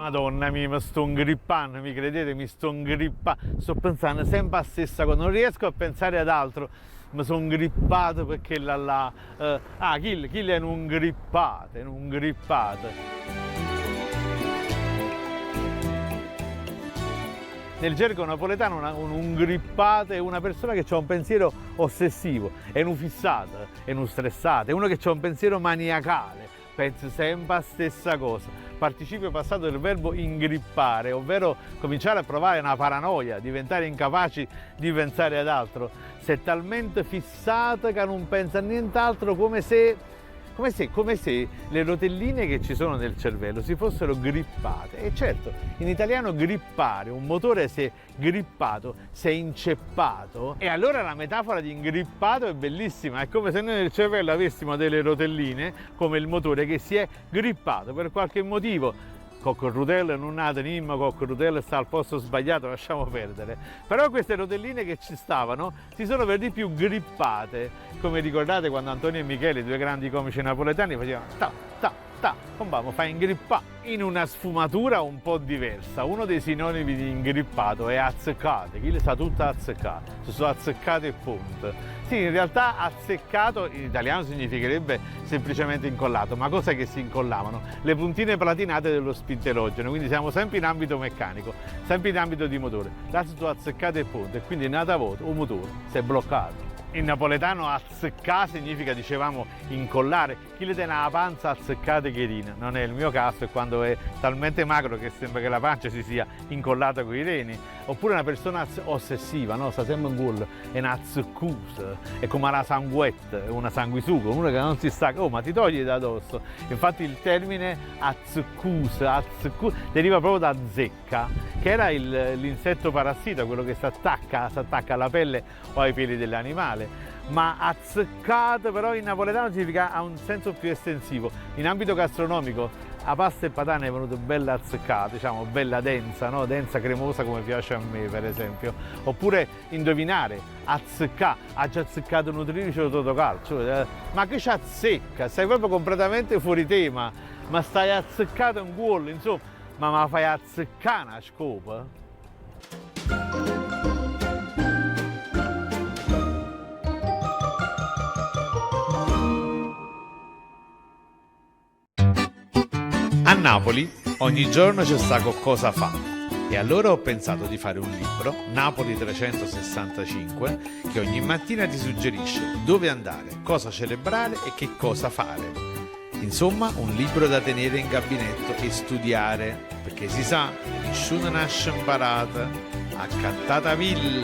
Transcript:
Madonna mia, mi sto ingrippando, mi credete? Mi sto ingrippando. Sto pensando sempre a stessa cosa, non riesco a pensare ad altro. Mi sono ingrippato perché Kill è un grippato, è un grippato. Nel gergo napoletano un grippato è una persona che ha un pensiero ossessivo, è un fissato, è un stressato, è uno che ha un pensiero maniacale, pensa sempre a stessa cosa. Participio passato del verbo ingrippare, ovvero cominciare a provare una paranoia, diventare incapaci di pensare ad altro. Si è talmente fissato che non pensa a nient'altro, come se le rotelline che ci sono nel cervello si fossero grippate. E certo, in italiano grippare, un motore si è grippato, si è inceppato, e allora la metafora di ingrippato è bellissima, è come se noi nel cervello avessimo delle rotelline come il motore che si è grippato per qualche motivo. Coccorrutello non nata Nimma, Coccorrutello sta al posto sbagliato, lasciamo perdere. Però queste rotelline che ci stavano si sono per di più grippate, come ricordate quando Antonio e Michele, due grandi comici napoletani, facevano ta ta ta, come fa ingrippare, in una sfumatura un po' diversa. Uno dei sinonimi di ingrippato è azzeccate, chi le sa tutta azzeccate, sono azzeccate e punto. Sì, in realtà azzeccato in italiano significherebbe semplicemente incollato, ma cosa che si incollavano? Le puntine platinate dello spintelogeno, quindi siamo sempre in ambito meccanico, sempre in ambito di motore. L'azzeto azzeccato e punto, e quindi nata voto, un motore si è bloccato. In napoletano azzeccare significa, dicevamo, incollare. Chi le tiene la panza azzeccata chierina? Non è il mio caso, è quando è talmente magro che sembra che la pancia si sia incollata con i reni. Oppure una persona ossessiva, no? Sta sempre in culo, è una azzeccusa, è come la sanguetta, è una sanguisuga, uno che non si stacca, oh ma ti togli da addosso. Infatti il termine azzeccusa deriva proprio da zecca, che era l'insetto parassita, quello che si attacca alla pelle o ai peli dell'animale. Ma azzeccato però in napoletano significa, ha un senso più estensivo. In ambito gastronomico la pasta e patata è venuta bella azzeccata, diciamo bella densa, no? Densa, cremosa come piace a me per esempio. Oppure indovinare, azzeccà, ha già azzeccato un nutrificio o totocalcio, ma che ci azzecca? Stai proprio completamente fuori tema, ma stai azzeccato in culo, insomma, ma fai azzeccare una scopa? A Napoli ogni giorno c'è sta cosa fa, e allora ho pensato di fare un libro, Napoli 365, che ogni mattina ti suggerisce dove andare, cosa celebrare e che cosa fare. Insomma, un libro da tenere in gabinetto e studiare, perché si sa, nessuno nasce imparato, a cattata villa.